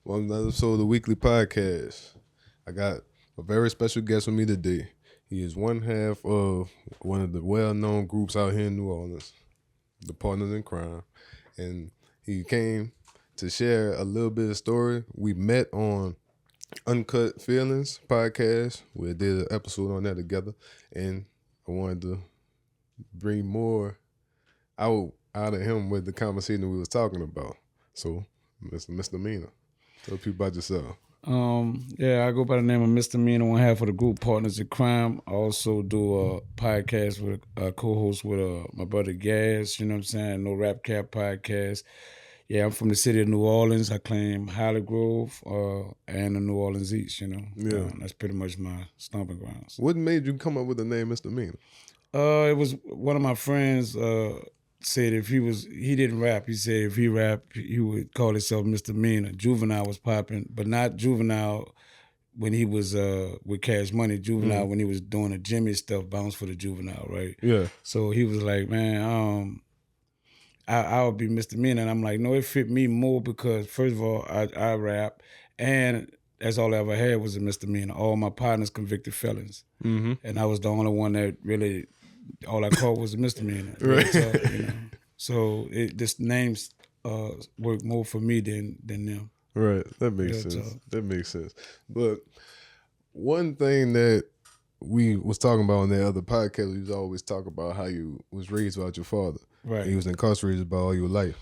One another episode of the WeakLEE Podcast. I got a very special guest with me today. He is one half of one of the well-known groups out here in New Orleans, the Partners in Crime. And he came to share a little bit of story. We met on Uncut Feelings podcast. We did an episode on that together. And I wanted to bring more out of him with the conversation we was talking about. So, Mr. Meana. Tell people about yourself. I go by the name of Mista Mean, one half of the group Partners in Crime. I also do a podcast with a co-host with my brother Gaz, you know what I'm saying? No Rap Cap podcast. Yeah, I'm from the city of New Orleans. I claim Holly Grove and the New Orleans East, you know. Yeah. That's pretty much my stomping grounds. What made you come up with the name Mr. Mean? It was one of my friends said he didn't rap. He said if he rapped, he would call himself Mr. Mean. Juvenile was popping, but not Juvenile when he was with Cash Money. Juvenile when he was doing the Jimmy stuff, Bounce for the Juvenile, right? Yeah. So he was like, man, I would be Mr. Mean. And I'm like, no, it fit me more because first of all, I rap, and that's all I ever had was a Mr. Mean. All my partners convicted felons. Mm-hmm. And I was the only one that really, all I called was a misdemeanor. Right. So this names work more for me than them. Right. That makes sense. That makes sense. But one thing that we was talking about on that other podcast, we was always talking about how you was raised without your father. Right. He was incarcerated about all your life.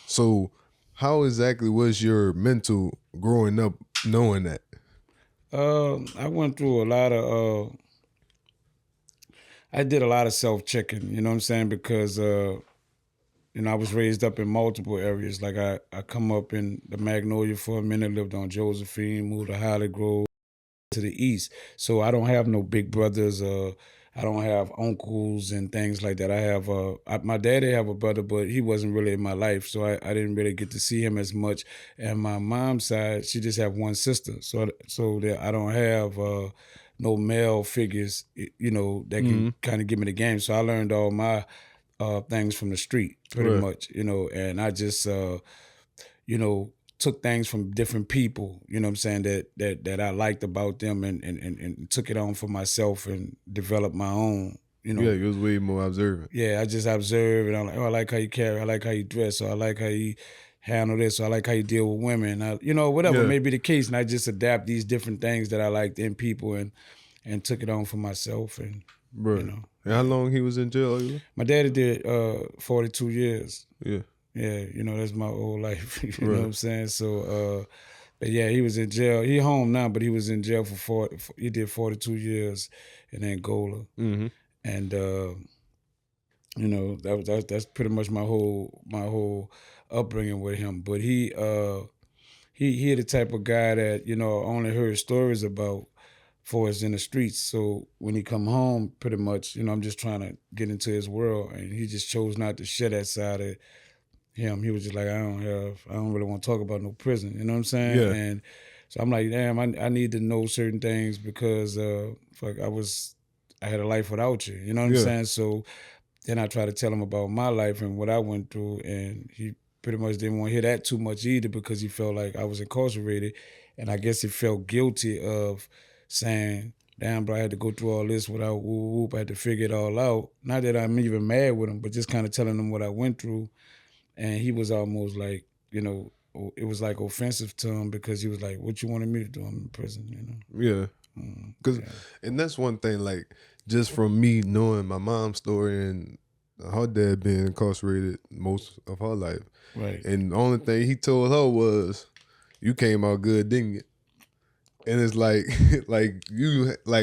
So how exactly was your mental growing up knowing that? I went through a lot of I did a lot of self-checking, you know what I'm saying? Because, I was raised up in multiple areas. Like I come up in the Magnolia for a minute, lived on Josephine, moved to Holly Grove to the east. So I don't have no big brothers. I don't have uncles and things like that. I have, my daddy have a brother, but he wasn't really in my life. So I didn't really get to see him as much. And my mom's side, she just have one sister. So that I don't have, no male figures, that can kind of give me the game. So I learned all my things from the street, pretty much, and I just, took things from different people, you know what I'm saying, that I liked about them and took it on for myself and developed my own, Yeah, you was way more observant. Yeah, I just observe and I'm like, oh, I like how you carry, I like how you dress, or I like how you handle this, or I like how you deal with women, whatever may be the case. And I just adapt these different things that I liked in people and took it on for myself. And, And how long he was in jail? My daddy did 42 years. Yeah. Yeah, that's my whole life. You know what I'm saying? So, but yeah, he was in jail. He home now, but he was in jail for he did 42 years in Angola. Mm-hmm. And, that's pretty much my whole upbringing with him. But he the type of guy that, I only heard stories about for us in the streets. So when he come home, pretty much, I'm just trying to get into his world, and he just chose not to share that side of him. He was just like, I don't really want to talk about no prison. You know what I'm saying? Yeah. And so I'm like, damn, I need to know certain things because I had a life without you. You know what I'm saying? So then I try to tell him about my life and what I went through, and he pretty much didn't want to hear that too much either because he felt like I was incarcerated, and I guess he felt guilty of saying, damn, bro, I had to go through all this without whoop. I had to figure it all out. Not that I'm even mad with him, but just kind of telling him what I went through. And he was almost like, it was like offensive to him because he was like, what you wanted me to do? I'm in prison, Yeah. And that's one thing, like, just from me knowing my mom's story and her dad being incarcerated most of her life. Right. And the only thing he told her was, you came out good, didn't you? And it's like,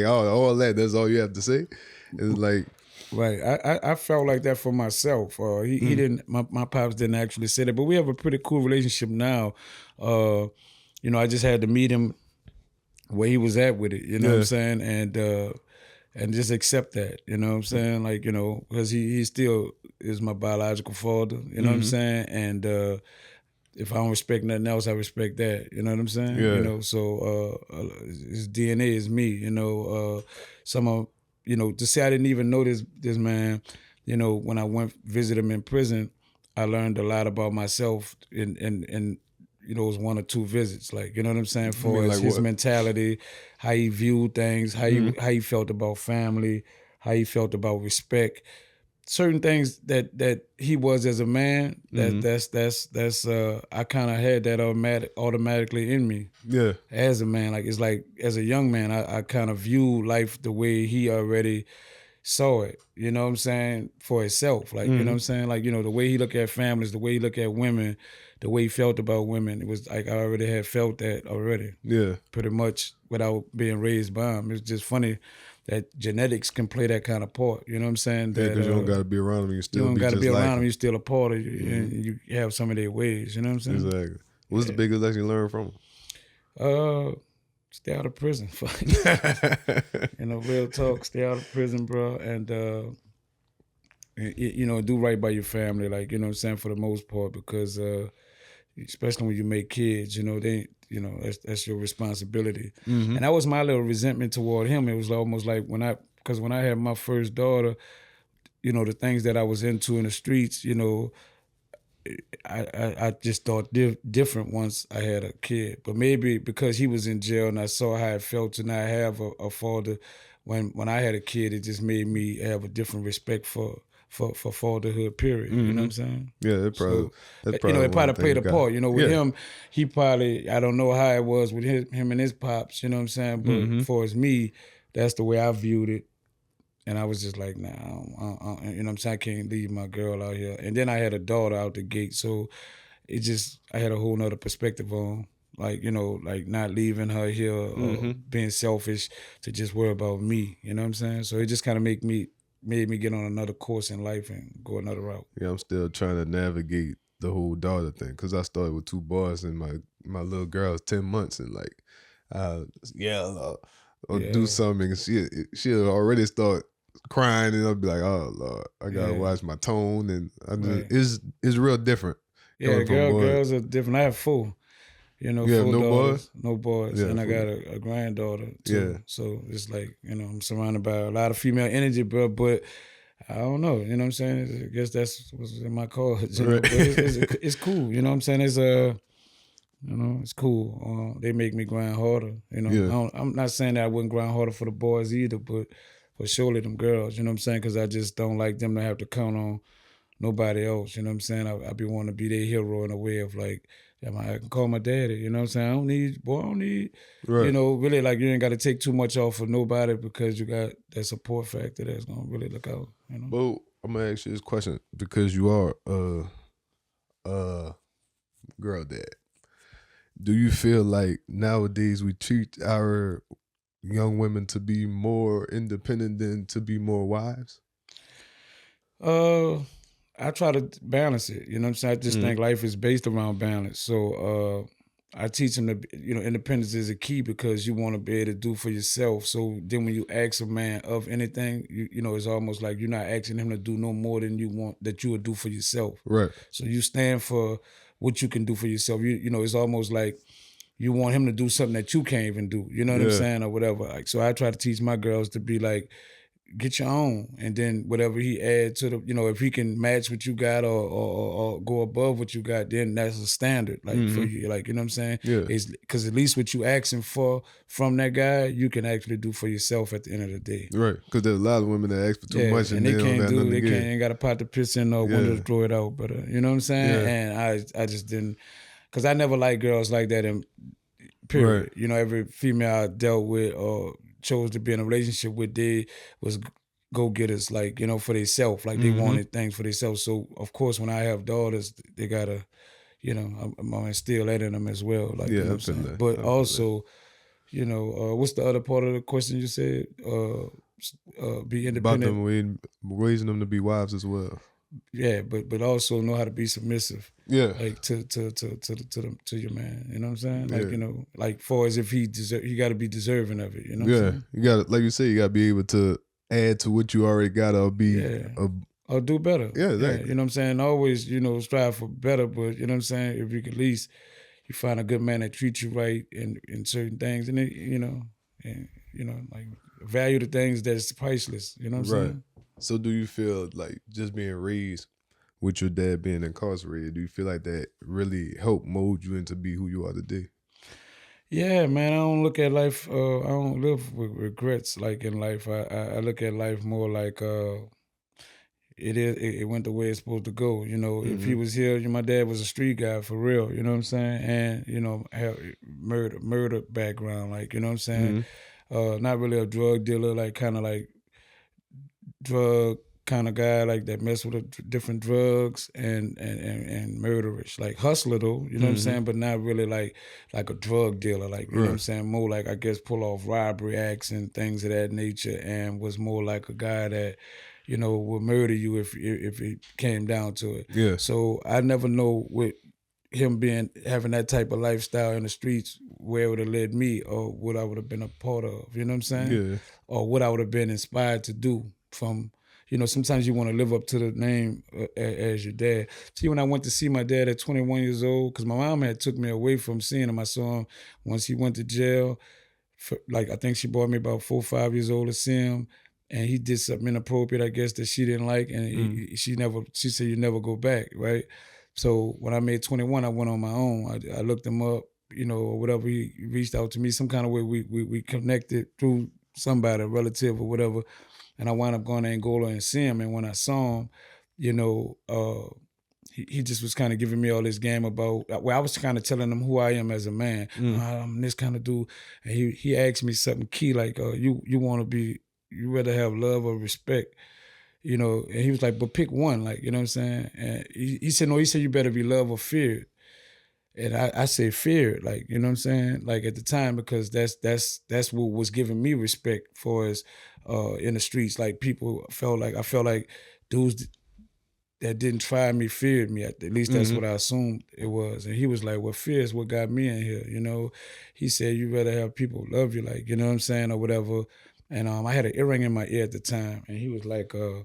all that, that's all you have to say. It's like, right. I felt like that for myself. He didn't, my pops didn't actually say that, but we have a pretty cool relationship now. I just had to meet him where he was at with it, you know what I'm saying? And just accept that, you know what I'm saying? Like, because he still is my biological father, you know what I'm saying? And if I don't respect nothing else, I respect that, you know what I'm saying? Yeah. So his DNA is me, some of, to say I didn't even know this man, when I went visit him in prison, I learned a lot about myself and those 1 or 2 visits. Like, you know what I'm saying? You For mean like his what? mentality, how he viewed things, how he felt about family, how he felt about respect. Certain things that he was as a man, that's I kind of had that automatically in me Yeah. as a man. Like, it's like as a young man, I kind of view life the way he already saw it, you know what I'm saying, for himself. Like, you know what I'm saying? Like, the way he look at families, the way he look at women, the way he felt about women, it was like I already had felt that already. Yeah. Pretty much without being raised by him. It's just funny that genetics can play that kind of part. You know what I'm saying? Yeah, That because you don't got to be around them. You you still don't be got to just be like around them. them. You're still a part of you, and you have some of their ways. You know what I'm saying? Exactly. What's the biggest lesson you learned from Stay out of prison. them? Real talk. Stay out of prison, bro, and do right by your family. Like, you know what I'm saying, for the most part, because especially when you make kids, that's your responsibility. And that was my little resentment toward him. It was almost like when I had my first daughter, the things that I was into in the streets, I just thought different once I had a kid. But maybe because he was in jail and I saw how it felt to not have a father, when I had a kid, it just made me have a different respect for fatherhood, period. You know what I'm saying? Yeah, that's probably It one probably thing played you a got. part. With him, he probably, I don't know how it was with him and his pops, you know what I'm saying? But for as me, that's the way I viewed it. And I was just like, nah, you know what I'm saying? I can't leave my girl out here. And then I had a daughter out the gate. So I had a whole nother perspective on, like, like not leaving her here or being selfish to just worry about me. You know what I'm saying? So it just kind of made me get on another course in life and go another route. Yeah, I'm still trying to navigate the whole daughter thing because I started with 2 boys and my little girl is 10 months and like, yell or do something and she'll already start crying and I'll be like, oh Lord, I gotta watch my tone and it's real different. Yeah, From boys. girls are different. I have 4. You have 4 no daughters, boys? no boys, Yeah, and I 4. got a granddaughter too. Yeah. So it's like, I'm surrounded by a lot of female energy, bro. But I don't know, you know what I'm saying? I guess that's what's in my cards, Right. But it's cool, you know what I'm saying? It's cool. They make me grind harder, Yeah. I'm not saying that I wouldn't grind harder for the boys either, but for surely them girls, you know what I'm saying? Because I just don't like them to have to count on nobody else, you know what I'm saying? I be wanting to be their hero in a way of like, I can call my daddy, you know what I'm saying? I don't need, Right. really, like, you ain't got to take too much off of nobody because you got that support factor that's going to really look out, Well, I'm gonna ask you this question because you are girl dad. Do you feel like nowadays we treat our young women to be more independent than to be more wives? I try to balance it. You know what I'm saying? I just think life is based around balance. So I teach them that, independence is a key because you want to be able to do for yourself. So then when you ask a man of anything, it's almost like you're not asking him to do no more than you want that you would do for yourself. Right. So you stand for what you can do for yourself. It's almost like you want him to do something that you can't even do. You know what I'm saying? Or whatever. Like, so I try to teach my girls to be like, get your own, and then whatever he add to the, if he can match what you got or go above what you got, then that's a standard, like for you, like, you know what I'm saying? Yeah. Because at least what you asking for from that guy, you can actually do for yourself at the end of the day. Right. Because there's a lot of women that ask for too much and they they can't don't have nothing to give. ain't got a pot to piss in or window to throw it out, but you know what I'm saying? And I just didn't, because I never liked girls like that in period. Right. Every female I dealt with or chose to be in a relationship with, they was go-getters, like, for themselves, like they wanted things for themselves. So of course when I have daughters, they gotta, I'm gonna instill that in them as well, like, you know what I'm saying? But also, what's the other part of the question you said? Be independent. About them raising them to be wives as well. Yeah, but also know how to be submissive. Yeah. Like to your man. You know what I'm saying? Like, like far as if he got to be deserving of it. You know what I'm saying? You got to, like you say, you got to be able to add to what you already got or be or do better. Yeah, exactly. You know what I'm saying? Always, strive for better, but you know what I'm saying? If you could at least you find a good man that treats you right in certain things, and like value the things that's priceless. You know what I'm saying? So do you feel like just being raised with your dad being incarcerated, do you feel like that really helped mold you into be who you are today? Yeah, man, I don't look at life, I don't live with regrets like in life. I look at life more like it went the way it's supposed to go. You know, if he Mm-hmm. was here, my dad was a street guy for real, you know what I'm saying? And, have murder background, like, you know what I'm saying? Mm-hmm. Not really a drug dealer, like kind of like drug kind of guy, like that mess with different drugs and murderous, like hustler though, you know what I'm Mm-hmm. saying, but not really like a drug dealer, like, you know what I'm Right. saying, more like, I guess, pull off robbery acts and things of that nature, and was more like a guy that, would murder you if it came down to it. Yeah. So I never know with him having that type of lifestyle in the streets where it would have led me, or what I would have been a part of, you know what I'm saying? Yeah. Or what I would have been inspired to do from, sometimes you want to live up to the name as your dad. See, when I went to see my dad at 21 years old, because my mom had took me away from seeing him. I saw him once he went to jail. Like, I think she brought me about 4 or 5 years old to see him, and he did something inappropriate, I guess, that she didn't like, and Mm-hmm. she said, you never go back, right? So when I made 21, I went on my own. I looked him up, or whatever. He reached out to me some kind of way. We connected through somebody, a relative or whatever, and I wound up going to Angola and see him. And when I saw him, you know, he just was kind of giving me all this game about, well, I was kind of telling him who I am as a man. I'm this kind of dude. And he asked me something key, like, you want to be, you rather have love or respect, and he was like, but pick one, like, you know what I'm saying? And he said, no, he said, you better be love or feared. And I say fear, like, you know what I'm saying? Like, at the time, because that's what was giving me respect for us in the streets. Like, I felt like dudes that didn't try me feared me. At least that's Mm-hmm. what I assumed it was. And he was like, well, fear is what got me in here. He said, you rather have people love you, like, you know what I'm saying, or whatever. And I had an earring in my ear at the time, and he was like, why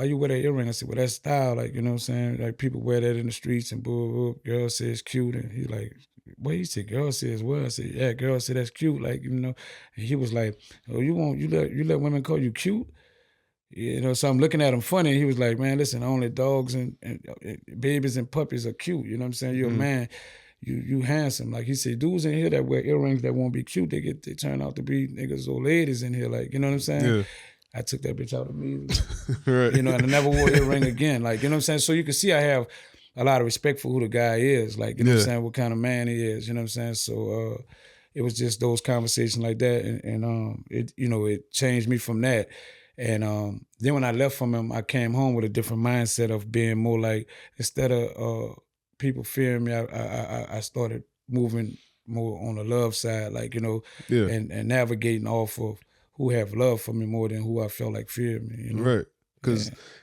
you wear that earring? I said, well, that's style, like, you know what I'm saying? Like, people wear that in the streets, and boo, boo, girl says cute. And he's like, well, he said, girl says what? I said, yeah, girl said that's cute, like, And he was like, oh, you let women call you cute? So I'm looking at him funny. He was like, man, listen, only dogs and babies and puppies are cute. You know what I'm saying? You're a Mm-hmm. man. You handsome. Like, he said, dudes in here that wear earrings that won't be cute, they turn out to be niggas or ladies in here. Like, you know what I'm saying? Yeah. I took that bitch out immediately. Right. And I never wore an earring again. Like, you know what I'm saying? So you can see I have a lot of respect for who the guy is. Like, you know what I'm Yeah. saying? What kind of man he is. You know what I'm saying? So it was just those conversations like that. And it changed me from that. And then when I left from him, I came home with a different mindset of being more like, instead of people fearing me, I started moving more on the love side, like, Yeah. and navigating off of who have love for me more than who I felt like feared me, Right. Yeah.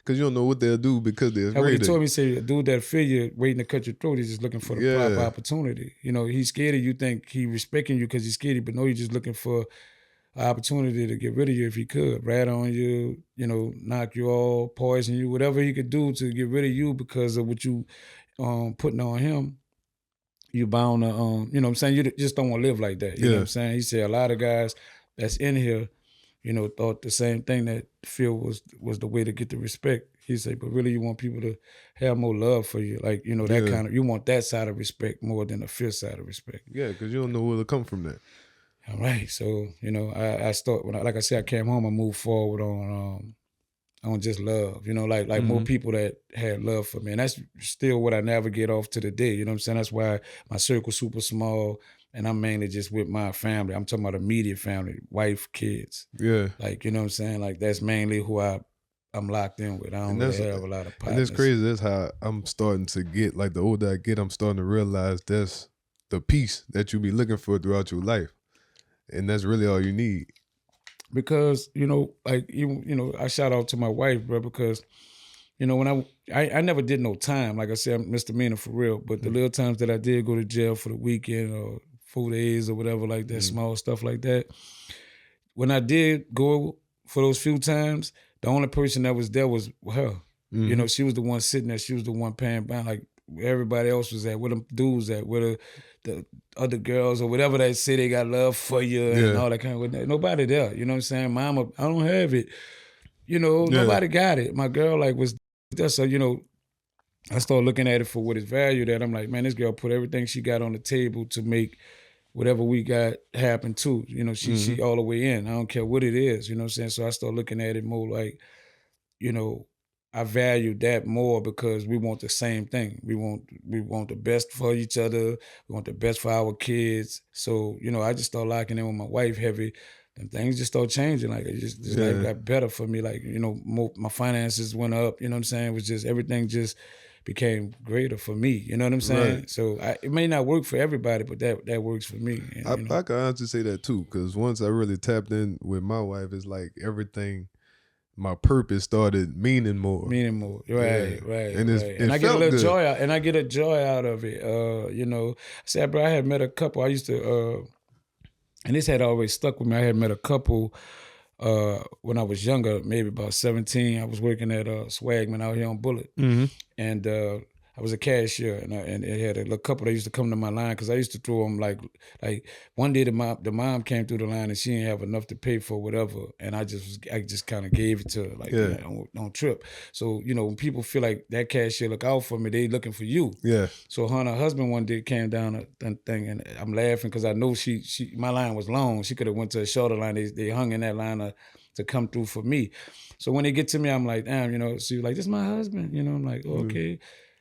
Cause you don't know what they'll do because they're That's what he afraid of told you. me. He said, a dude that fear you, waiting to cut your throat, he's just looking for the proper Yeah. opportunity. He's scared of you, think he respecting you because he's scared, but no, he's just looking for an opportunity to get rid of you if he could. Rat on you, knock you off, poison you, whatever he could do to get rid of you because of what you putting on him. You bound to, you know what I'm saying? You just don't want to live like that. You know what Yeah. I'm saying? He said a lot of guys that's in here, thought the same thing, that fear was the way to get the respect. He said, but really you want people to have more love for you. Like, that Yeah. kind of, you want that side of respect more than the fear side of respect. Yeah. Cause you don't know what'll come from that. All right. So, I start, like I said, I came home, I moved forward on just love, like more Mm-hmm. people that had love for me. And that's still what I navigate off to the day. You know what I'm saying? That's why my circle's super small, and I'm mainly just with my family. I'm talking about immediate family, wife, kids. Yeah. Like, you know what I'm saying? Like, that's mainly who I'm locked in with. I don't And really have a lot of and it's partners. crazy. That's how I'm starting to get. Like, the older I get, I'm starting to realize that's the peace that you be looking for throughout your life, and that's really all you need. Because, like, I shout out to my wife, bro, because, when I never did no time. Like I said, I'm Mista Mean for real. But the little times that I did go to jail for the weekend or 4 days or whatever, like that, small stuff like that. When I did go for those few times, the only person that was there was her. Mm-hmm. She was the one sitting there. She was the one paying back. Like, everybody else was at, where them dudes at, where the other girls or whatever that say they got love for you and all that kind of, nobody there. You know what I'm saying? Mama, I don't have it. Yeah. Nobody got it. My girl, like, was So, I started looking at it for what it's valued at. I'm like, man, this girl put everything she got on the table to make whatever we got happen too. She all the way in. I don't care what it is, you know what I'm saying? So I started looking at it more like, you know, I value that more because we want the same thing. We want the best for each other. We want the best for our kids. So, I just started locking in with my wife heavy. And things just started changing. Like this life Yeah. got better for me. Like, my finances went up, you know what I'm saying? It was just everything just became greater for me. You know what I'm saying? Right. So it may not work for everybody, but that works for me. And, I can honestly say that too, because once I really tapped in with my wife, it's like everything, my purpose started meaning more. Meaning more, Yeah. right. And And it I get a felt little good. joy out, and I get a joy out of it. I said, bro, I had met a couple. I used to, and this had always stuck with me. I had met a couple when I was younger, maybe about 17. I was working at Swagman out here on Bullet, and I was a cashier, and it had a little couple that used to come to my line because I used to throw them like one day the mom came through the line and she didn't have enough to pay for whatever, and I just kind of gave it to her like Yeah. don't trip. So when people feel like that cashier look out for me, they looking for you. Yeah. So her and her husband one day came down a thing, and I'm laughing because I know she my line was long. She could have went to a shorter line. They hung in that line to come through for me. So when they get to me, I'm like, damn, she was like, this is my husband. I'm like, okay.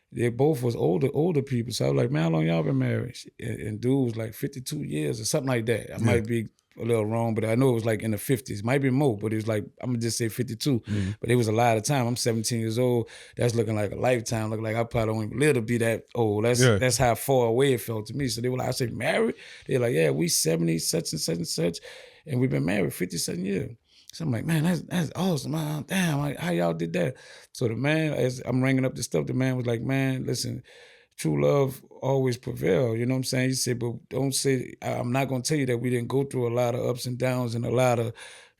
They both was older people. So I was like, man, how long y'all been married? And dude was like 52 years or something like that. I might be a little wrong, but I know it was like in the 50s. Might be more, but it was like, I'm gonna just say 52. But it was a lot of time. I'm 17 years old. That's looking like a lifetime. Looking like I probably don't even live to be that old. That's how far away it felt to me. So they were like, I said, married? They're like, yeah, we 70, such and such and such. And we've been married 57 years. So I'm like, man, that's awesome. Man. Damn, like, how y'all did that? So the man, as I'm ringing up the stuff, the man was like, man, listen, true love always prevail. You know what I'm saying? He said, but don't say, I'm not going to tell you that we didn't go through a lot of ups and downs and a lot of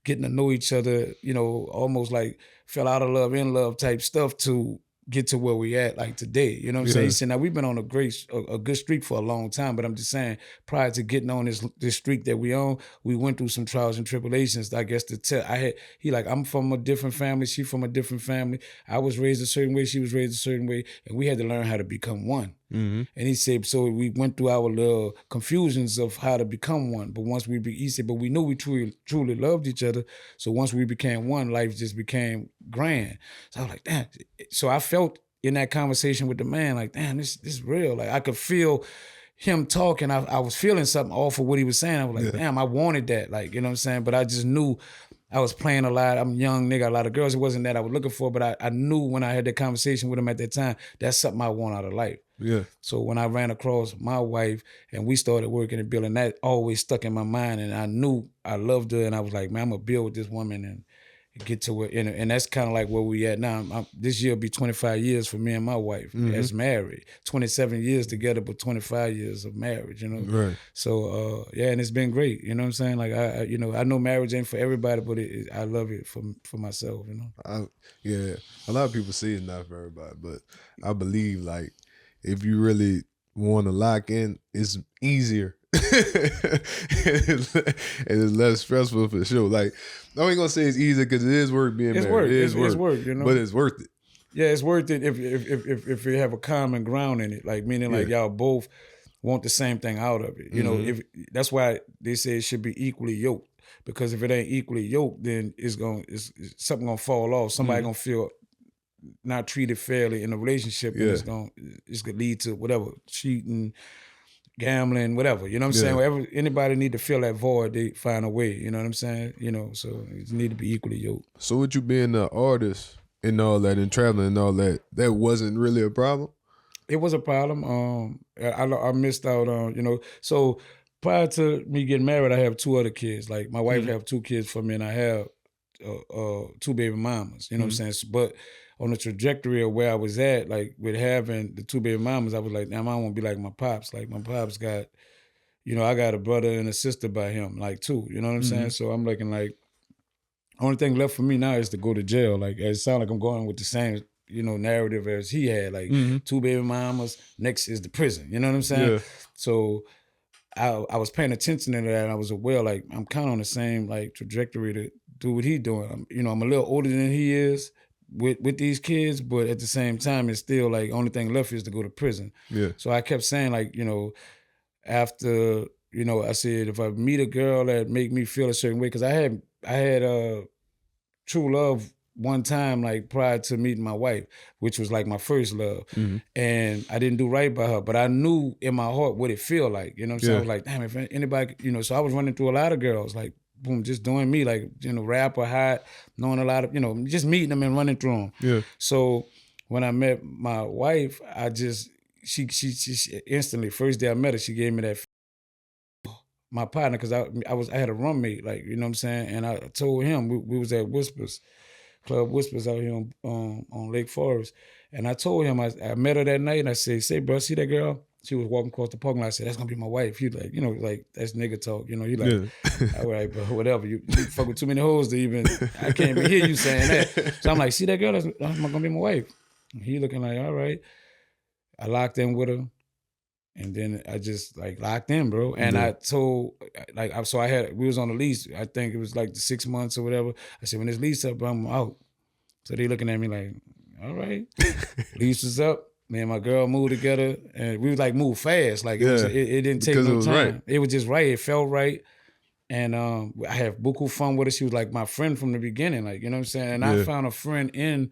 getting to know each other, almost like fell out of love, in love type stuff to get to where we at like today. You know what I'm saying? He said, now we've been on a good streak for a long time, but I'm just saying, prior to getting on this streak that we on, we went through some trials and tribulations. I guess to tell, I'm from a different family, she from a different family. I was raised a certain way, she was raised a certain way, and we had to learn how to become one. And he said, so we went through our little confusions of how to become one. But once he said, but we knew we truly loved each other. So once we became one, life just became grand. So I was like, damn. So I felt in that conversation with the man, like, damn, this is real. Like I could feel him talking. I was feeling something off of what he was saying. I was like, damn, I wanted that. Like, you know what I'm saying? But I just knew I was playing a lot. I'm young nigga, a lot of girls. It wasn't that I was looking for, but I knew when I had that conversation with him at that time, that's something I want out of life. Yeah. So when I ran across my wife and we started working and building, that always stuck in my mind. And I knew I loved her. And I was like, man, I'm going to build with this woman and get to it. And that's kind of like where we at now. This year will be 25 years for me and my wife as married. 27 years together, but 25 years of marriage, Right. So, and it's been great. You know what I'm saying? Like, I know marriage ain't for everybody, but I love it for myself, Yeah. A lot of people say it's not for everybody, but I believe, like, if you really want to lock in, it's easier. And it's less stressful for sure. Like, I ain't gonna say it's easy because it is work being married. It is work. It's work, But it's worth it. Yeah, it's worth it if you have a common ground in it. Like meaning like y'all both want the same thing out of it. If that's why they say it should be equally yoked. Because if it ain't equally yoked, then it's something gonna fall off. Somebody gonna feel not treated fairly in a relationship, and it's gonna lead to whatever, cheating, gambling, whatever. You know what I'm saying? Wherever anybody need to fill that void, they find a way. You know what I'm saying? So it need to be equally yoked. So with you being an artist and all that and traveling and all that, that wasn't really a problem? It was a problem. I missed out on, so prior to me getting married, I have 2 other kids. Like my wife have 2 kids for me, and I have 2 baby mamas. You know what I'm saying? But on the trajectory of where I was at, like with having the 2 baby mamas, I was like, damn, I don't want to be like my pops. Like my pops got, I got a brother and a sister by him, like 2. You know what I'm saying? So I'm looking like, only thing left for me now is to go to jail. Like it sounds like I'm going with the same, narrative as he had. Like 2 baby mamas, next is the prison. You know what I'm saying? Yeah. So I was paying attention to that, and I was aware, like I'm kind of on the same like trajectory to do what he doing. I'm a little older than he is, with these kids, but at the same time, it's still like only thing left is to go to prison. Yeah. So I kept saying like, after, I said if I meet a girl that make me feel a certain way, because I had true love one time, like prior to meeting my wife, which was like my first love. Mm-hmm. And I didn't do right by her, but I knew in my heart what it feel like. You know what I'm saying? Yeah. I was like, damn, if anybody, so I was running through a lot of girls, like, boom, just doing me, like, rapper, hot, knowing a lot of, just meeting them and running through them. Yeah. So when I met my wife, I just, she instantly, first day I met her, she gave me that, my partner, because I had a roommate, like, you know what I'm saying? And I told him, we was at Whispers, Club Whispers out here on Lake Forest. And I told him, I met her that night and I said, say, bro, see that girl? She was walking across the parking lot. I said, that's gonna be my wife. He like, like, that's nigga talk. He like, Yeah. all right, but whatever. You fuck with too many hoes to even, I can't even hear you saying that. So I'm like, see that girl? That's gonna be my wife. And he looking like, all right. I locked in with her. And then I just like locked in, bro. And Yeah. I told, we was on the lease. I think it was like the 6 months or whatever. I said, when this lease up, I'm out. So they looking at me like, all right. Lease was up. Me and my girl moved together, and we like moved fast. Like it didn't take no time. Right. It was just right. It felt right. And I had buku fun with her. She was like my friend from the beginning. Like, you know what I'm saying? And I found a friend in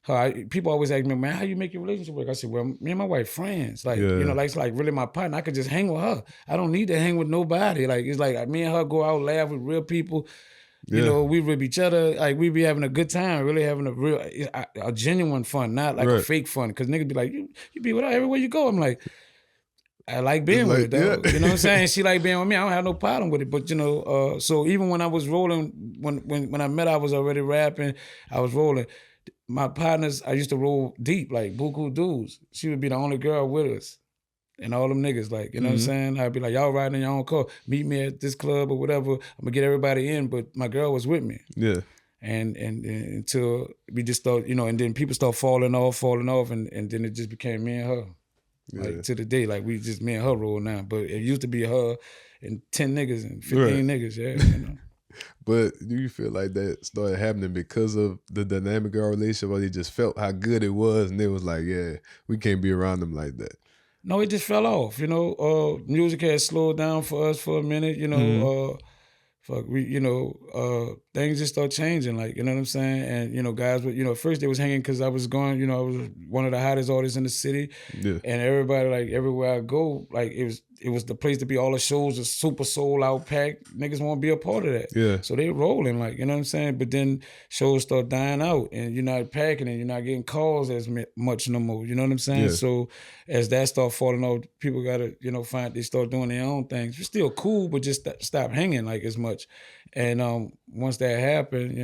her. People always ask me, man, how you make your relationship work? I said, well, me and my wife friends. Like, it's like really my partner. I could just hang with her. I don't need to hang with nobody. Like, it's like me and her go out, laugh with real people. We rib each other. Like, we be having a good time, really having a genuine fun, not like a fake fun. Because niggas be like, you be with her everywhere you go. I'm like, I like being with her, though. You know what I'm saying? She like being with me. I don't have no problem with it. But, so even when I was rolling, when I met her, I was already rapping. I was rolling. My partners, I used to roll deep, like buku dudes. She would be the only girl with us. And all them niggas, like, you know what I'm saying? I'd be like, y'all riding in your own car. Meet me at this club or whatever. I'm going to get everybody in, but my girl was with me. Yeah. And until we just start, and then people start falling off, and then it just became me and her. Like, to the day, like, we just me and her roll now. But it used to be her and 10 niggas and 15 niggas, yeah, But do you feel like that started happening because of the dynamic of our relationship, or they just felt how good it was and they was like, yeah, we can't be around them like that? No, it just fell off, music had slowed down for us for a minute, things just start changing, like, you know what I'm saying? And, guys would, at first they was hanging because I was going, I was one of the hottest artists in the city. Yeah. And everybody, like, everywhere I go, like, it was the place to be. All the shows are super sold out, packed. Niggas want to be a part of that. Yeah. So they rolling, like, you know what I'm saying? But then shows start dying out and you're not packing and you're not getting calls as much no more. You know what I'm saying? Yeah. So as that start falling off, people got to, they start doing their own things. It's still cool, but just stop hanging like as much. And once that happened,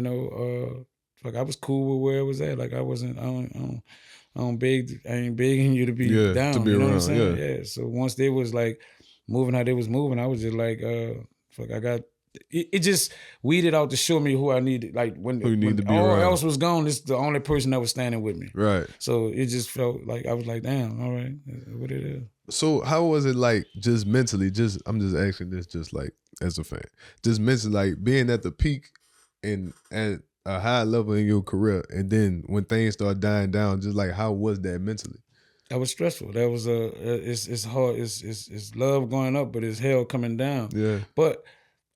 like I was cool with where it was at. Like I wasn't, I ain't begging you to be down. To be you know around, what I'm saying? Yeah. So once they was like moving how they was moving, I was just like, I got it just weeded out to show me who I needed. Like when all else was gone, this is the only person that was standing with me. Right. So it just felt like I was like, damn, all right, what it is. So how was it like just mentally, I'm just asking this just like as a fan, just mentally, like being at the peak and at a high level in your career, and then when things start dying down, just like how was that mentally? That was stressful. That was it's hard. It's love going up, but it's hell coming down. Yeah. But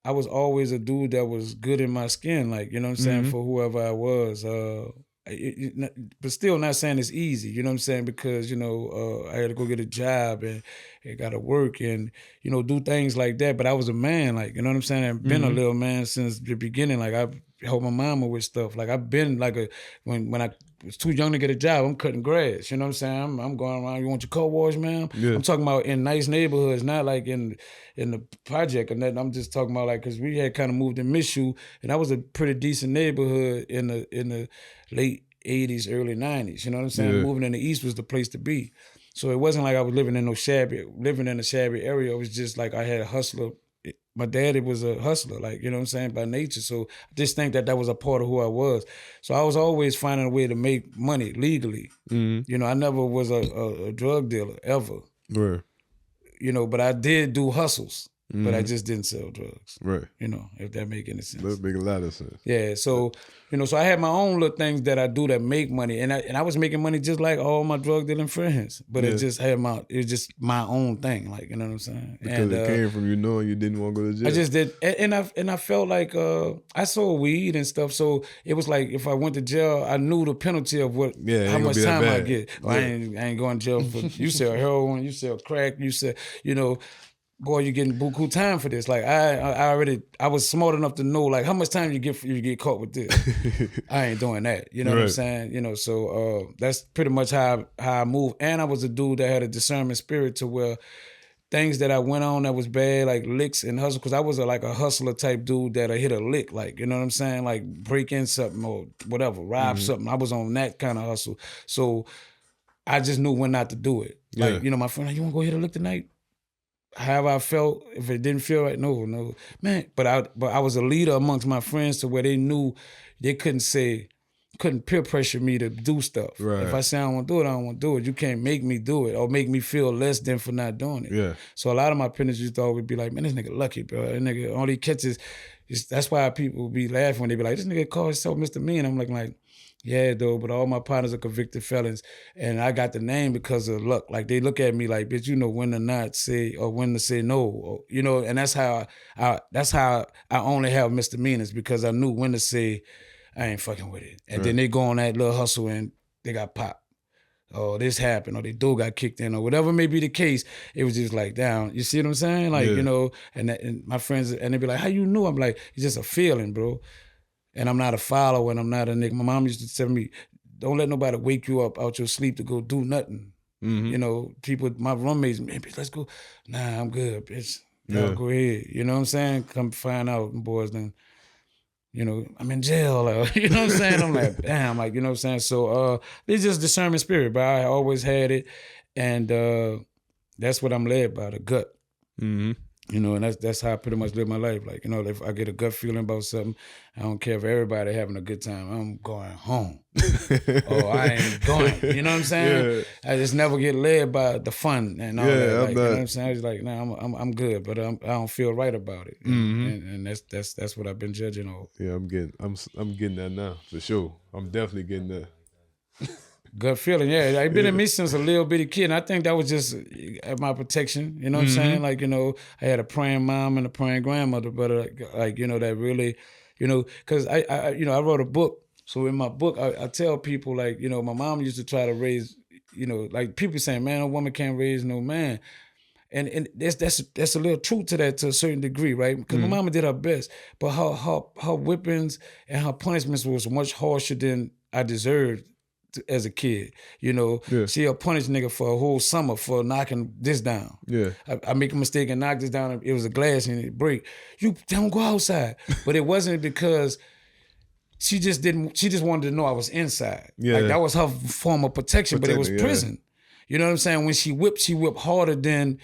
I was always a dude that was good in my skin, like, you know what I'm saying, for whoever I was. But still not saying it's easy, you know what I'm saying, because, I had to go get a job and got to work and, do things like that. But I was a man, like, you know what I'm saying? I've been a little man since the beginning. Like, I helped my mama with stuff. Like, I've been like when I was too young to get a job, I'm cutting grass, you know what I'm saying? I'm going around, you want your car washed, man? Yeah. I'm talking about in nice neighborhoods, not like in the project or nothing. I'm just talking about like, because we had kind of moved in Mizzou, and that was a pretty decent neighborhood in the late 80s, early 90s, you know what I'm saying? Yeah. Moving in the East was the place to be. So it wasn't like I was living in a shabby area. It was just like I had a hustler. My daddy was a hustler, like, you know what I'm saying, by nature. So I just think that was a part of who I was. So I was always finding a way to make money legally. Mm-hmm. I never was a drug dealer, ever. Right. But I did do hustles. but I just didn't sell drugs. Right. You know, if that make any sense. That make a lot of sense. Yeah, so so I had my own little things that I do that make money, and I was making money just like all my drug dealing friends, but it just my own thing, like, you know what I'm saying? Because it came from you knowing you didn't want to go to jail. I just did, and I felt like I sold weed and stuff, so it was like if I went to jail, I knew the penalty of how much time I get. I ain't going to jail for you sell heroin, you sell crack, you sell, boy, you're getting buku time for this. Like I was smart enough to know like how much time you get for you get caught with this. I ain't doing that. You know what I'm saying? So that's pretty much how I move. And I was a dude that had a discernment spirit to where things that I went on that was bad, like licks and hustle, because I was like a hustler type dude that I hit a lick, like, you know what I'm saying? Like break in something or whatever, rob something. I was on that kind of hustle. So I just knew when not to do it. Like, my friend, like, you want to go hit a lick tonight? However I felt, if it didn't feel right, no, man. But I was a leader amongst my friends to where they knew they couldn't peer pressure me to do stuff. Right. If I say I don't want to do it, I don't want to do it. You can't make me do it or make me feel less than for not doing it. Yeah. So a lot of my parents used to always be like, man, this nigga lucky, bro. That nigga only catches. That's why people be laughing when they be like, this nigga called himself Mista Mean. I'm like, yeah, though, but all my partners are convicted felons, and I got the name because of luck. Like they look at me like, bitch, you know when to not say or when to say no, or, and that's how I only have misdemeanors because I knew when to say I ain't fucking with it, and then they go on that little hustle and they got popped. Oh, this happened, or they dude got kicked in, or whatever may be the case. It was just like, down. You see what I'm saying? Like, and my friends, and they be like, how you knew? I'm like, it's just a feeling, bro. And I'm not a follower, and I'm not a nigga. My mom used to tell me, don't let nobody wake you up out your sleep to go do nothing. People, my roommates, man, bitch, let's go. Nah, I'm good, bitch. Y'all go ahead. You know what I'm saying? Come find out, boys, then, I'm in jail. You know what I'm saying? I'm like, damn, like, you know what I'm saying? So it's just discernment spirit, but I always had it. And that's what I'm led by, the gut. Mm-hmm. And that's how I pretty much live my life. Like, if I get a gut feeling about something, I don't care if everybody having a good time. I'm going home. I ain't going. You know what I'm saying? Yeah. I just never get led by the fun and all that. Like, you know what I'm saying? I was like, nah, I'm good, but I don't feel right about it. And that's what I've been judging on. Yeah, I'm getting that now for sure. I'm definitely getting that. Gut feeling, yeah. It's been in me since a little bitty kid, and I think that was just my protection. You know what I'm saying? Like, I had a praying mom and a praying grandmother, but that really, because I wrote a book. So in my book, I tell people like, my mom used to try to raise, like people saying, man, a woman can't raise no man. And that's a little truth to that to a certain degree, right? Because my mama did her best, but her whippings and her punishments was much harsher than I deserved as a kid. She'll punish nigga for a whole summer for knocking this down. Yeah. I make a mistake and knock this down. It was a glass and it break. You don't go outside. But it wasn't because she just wanted to know I was inside. Yeah. Like that was her form of protection, but it was prison. You know what I'm saying? When she whipped harder than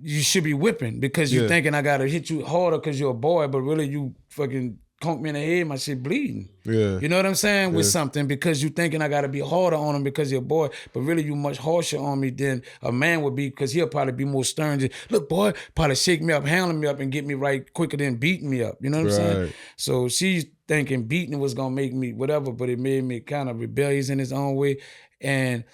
you should be whipping because you thinking I gotta hit you harder because you're a boy, but really you fucking conked me in the head, my shit bleeding. Yeah. You know what I'm saying? With something because you thinking I gotta be harder on him because you're a boy, but really you much harsher on me than a man would be because he'll probably be more stern. Just, look, boy, probably shake me up, handle me up, and get me right quicker than beating me up. You know what I'm saying? So she's thinking beating was gonna make me whatever, but it made me kind of rebellious in its own way and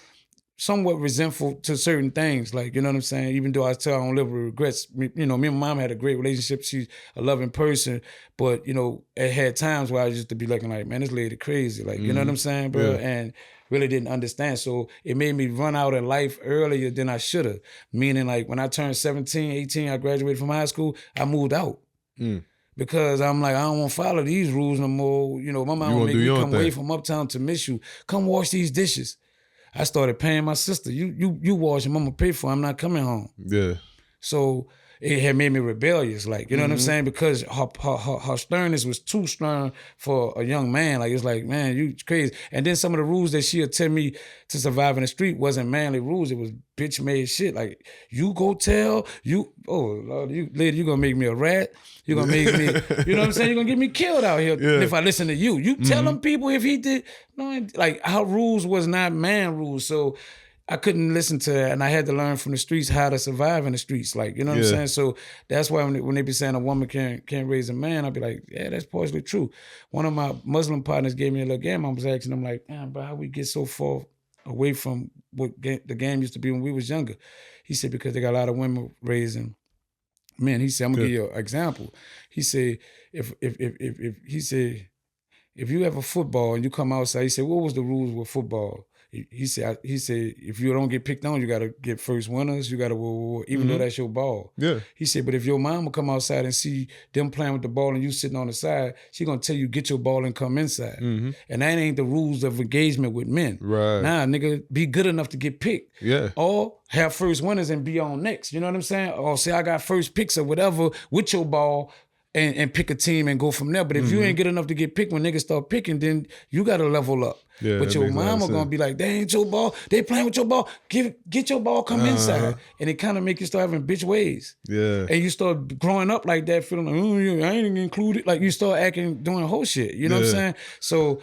somewhat resentful to certain things, like, you know what I'm saying? Even though I tell I don't live with regrets, me and my mom had a great relationship. She's a loving person, but, it had times where I used to be looking like, man, this lady crazy. Like, you know what I'm saying, bro? Yeah. And really didn't understand. So it made me run out in life earlier than I should have. Meaning, like, when I turned 17, 18, I graduated from high school, I moved out. Because I'm like, I don't want to follow these rules no more. My mom would make me come away from uptown to miss you. Come wash these dishes. I started paying my sister. You wash them, I'm gonna pay for them. I'm not coming home. Yeah. So it had made me rebellious, like, you know what I'm saying? Because her sternness was too stern for a young man. Like, it's like, man, you crazy. And then some of the rules that she'd tell me to survive in the street wasn't manly rules. It was bitch made shit. Like, you go tell, oh, Lord, lady, you gonna make me a rat. You're gonna make me, you know what I'm saying? You're gonna get me killed out here if I listen to you. You tell them people if he did, no, like, our rules was not man rules. So I couldn't listen to that, and I had to learn from the streets how to survive in the streets. Like, you know what I'm Yeah. saying? So that's why when they be saying a woman can't raise a man, I'll be like, yeah, that's partially true. One of my Muslim partners gave me a little game. I was asking them like, damn, bro, how we get so far away from what the game used to be when we was younger? He said, because they got a lot of women raising men. He said, I'm gonna give you an example. He said, if you have a football and you come outside, he said, what was the rules with football? He said, if you don't get picked on, you got to get first winners. You got to, even though that's your ball. Yeah. He said, but if your mom will come outside and see them playing with the ball and you sitting on the side, she going to tell you, get your ball and come inside. And that ain't the rules of engagement with men. Right. Nah, nigga, be good enough to get picked. Yeah. Or have first winners and be on next. You know what I'm saying? Or say I got first picks or whatever with your ball, and pick a team and go from there. But if you ain't good enough to get picked, when niggas start picking, then you got to level up. Yeah, but your mama gonna be like, they ain't your ball. They playing with your ball. Get your ball, come inside. And it kind of make you start having bitch ways. Yeah. And you start growing up like that, feeling like, oh, I ain't included. Like you start doing whole shit. You know what I'm saying? So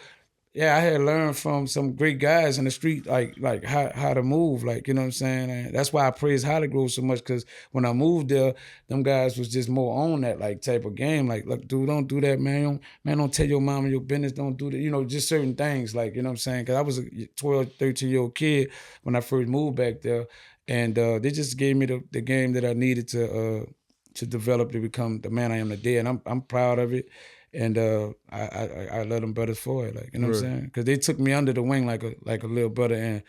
yeah, I had learned from some great guys in the street, like how to move, like, you know what I'm saying? And that's why I praise Holly Grove so much, because when I moved there, them guys was just more on that like type of game. Like, look, dude, don't do that, man. Don't tell your mama your business, don't do that. You know, just certain things, like, you know what I'm saying? Because I was a 12, 13-year-old kid when I first moved back there, and they just gave me the game that I needed to develop to become the man I am today, and I'm proud of it. And I love them brothers for it, like, you know what I'm saying? Because they took me under the wing like a little brother and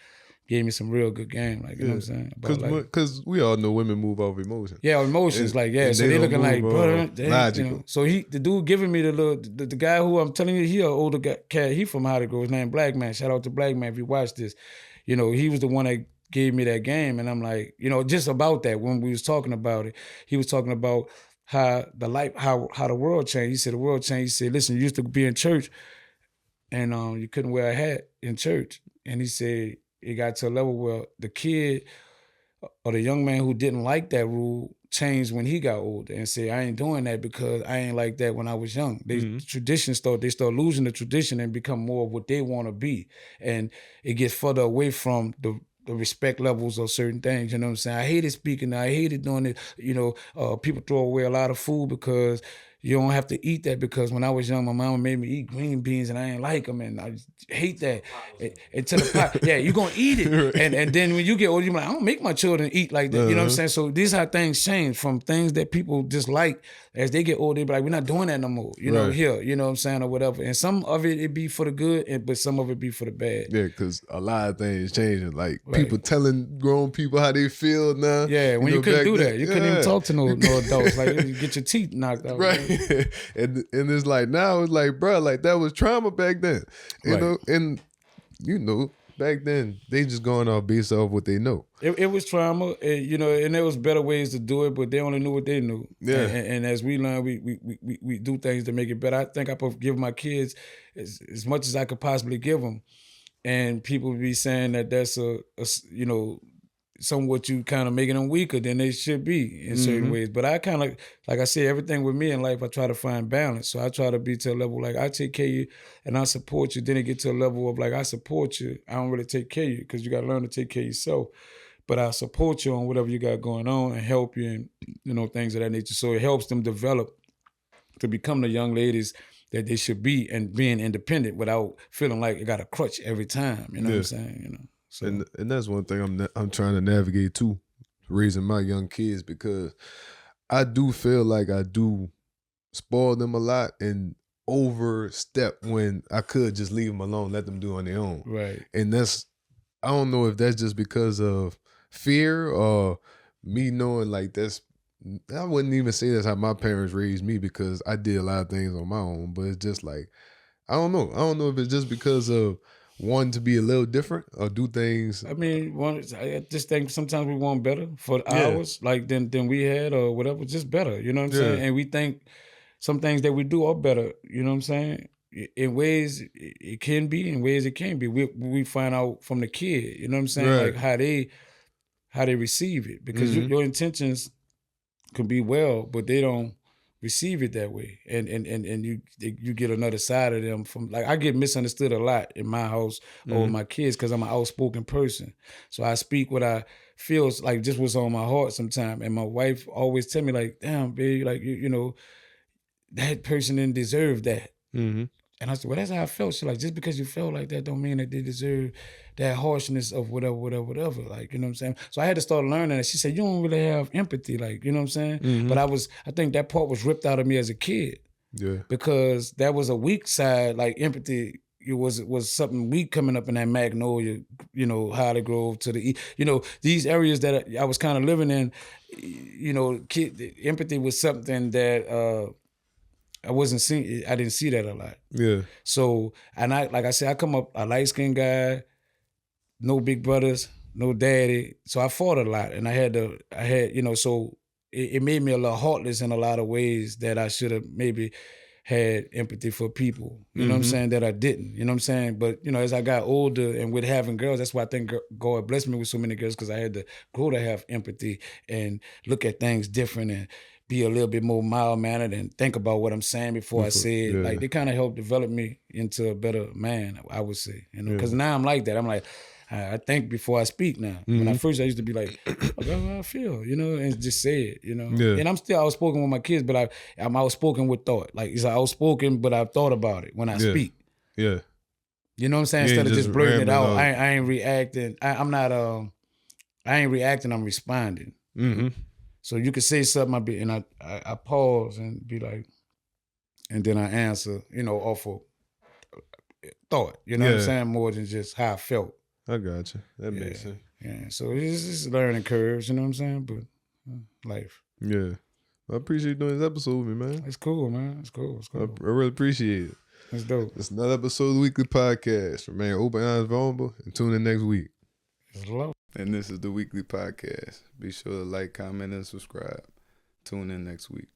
gave me some real good game, like, you know what I'm saying? Because we all know women move off emotion. Yeah, emotions, like, yeah. So they looking like, brother, logical. You know? So the dude giving me the guy who I'm telling you, he an older cat, he from Holly Grove, his name Black Man. Shout out to Black Man if you watch this. You know, he was the one that gave me that game, and I'm like, you know, just about that, when we was talking about it, he was talking about how the world changed. He said the world changed. He said, listen, you used to be in church and you couldn't wear a hat in church. And he said it got to a level where the kid or the young man who didn't like that rule changed when he got older and said, I ain't doing that because I ain't like that when I was young. They start losing the tradition and become more of what they want to be. And it gets further away from the respect levels of certain things, you know what I'm saying? I hated speaking, I hated doing it. You know, people throw away a lot of food because you don't have to eat that, because when I was young, my mama made me eat green beans and I ain't like them, and I hate that. And to the pot, yeah, you gonna eat it. And then when you get older, you're like, I don't make my children eat like that. You know what I'm saying? So these how things change from things that people dislike. As they get older, they be like, we're not doing that no more. You know, here, you know what I'm saying, or whatever. And some of it be for the good, but some of it be for the bad. Yeah, because a lot of things changing. Like people telling grown people how they feel now. Yeah, when you couldn't do that. You couldn't even talk to no adults. Like, you get your teeth knocked out. Right. and it's like, now it's like, bro, like that was trauma back then. You know, and you know, back then they just going off based off what they know. It was trauma, you know, and there was better ways to do it, but they only knew what they knew. Yeah. And as we learn, we do things to make it better. I think I could give my kids as much as I could possibly give them. And people be saying that that's a you know, somewhat you kind of making them weaker than they should be in certain ways. But I kind of, like I said, everything with me in life, I try to find balance. So I try to be to a level like, I take care of you and I support you. Then it get to a level of like, I support you. I don't really take care of you, because you got to learn to take care of yourself. But I support you on whatever you got going on and help you, and, you know, things of that nature. So it helps them develop to become the young ladies that they should be, and being independent without feeling like it got a crutch every time. You know what I'm saying? You know. So. And that's one thing I'm trying to navigate too, raising my young kids, because I do feel like I do spoil them a lot and overstep when I could just leave them alone, let them do on their own. Right. And I don't know if that's just because of fear or me knowing like I wouldn't even say that's how my parents raised me, because I did a lot of things on my own, but it's just like, I don't know. I don't know if it's just because of wanting to be a little different or do things. I mean, I just think sometimes we want better for ours, like than we had or whatever, just better. You know what I'm saying? And we think some things that we do are better. You know what I'm saying? In ways it can be, in ways it can't be. We find out from the kid. You know what I'm saying? Like how they receive it, because your intentions could be well, but they don't receive it that way, and you get another side of them. From like I get misunderstood a lot in my house or with my kids because I'm an outspoken person, so I speak what I feel like just what's on my heart sometimes. And my wife always tell me like, "Damn, babe, like you know that person didn't deserve that." Mm-hmm. And I said, well, that's how I felt. She's like, just because you felt like that don't mean that they deserve that harshness of whatever. Like, you know what I'm saying? So I had to start learning that. She said, you don't really have empathy, like, you know what I'm saying? Mm-hmm. But I think that part was ripped out of me as a kid. Yeah. Because that was a weak side, like empathy. It was something weak coming up in that Magnolia, you know, Holly Grove to the, you know, these areas that I was kind of living in, you know, empathy was something that, I didn't see that a lot. Yeah. So, and like I said, I come up a light-skinned guy, no big brothers, no daddy. So I fought a lot, and I had, you know, so it made me a little heartless in a lot of ways that I should have maybe had empathy for people, you know what I'm saying, that I didn't, you know what I'm saying? But, you know, as I got older and with having girls, that's why I think God blessed me with so many girls, because I had to grow to have empathy and look at things different and be a little bit more mild-mannered and think about what I'm saying before I say it. Yeah. Like, they kind of helped develop me into a better man, I would say, you know, because now I'm like that. I'm like, I think before I speak now. When I first, I used to be like, oh, that's how I feel, you know, and just say it, you know. Yeah. And I'm still outspoken with my kids, but I'm outspoken with thought. Like, it's outspoken, but I've thought about it when I speak. Yeah. You know what I'm saying? You ain't Instead of just blurting it rambling out, out. I ain't reacting. I ain't reacting, I'm responding. Mm-hmm. So you could say something, and I pause and be like, and then I answer, you know, off of thought. You know what I'm saying? More than just how I felt. I got you. That makes sense. Yeah. So it's learning curves, you know what I'm saying? But life. Yeah. I appreciate you doing this episode with me, man. It's cool, man. It's cool. I really appreciate it. It's dope. It's another episode of the WeakLEE Podcast. Remain open, honest, vulnerable, and tune in next week. It's love. And this is the WeakLEE Podcast. Be sure to like, comment, and subscribe. Tune in next week.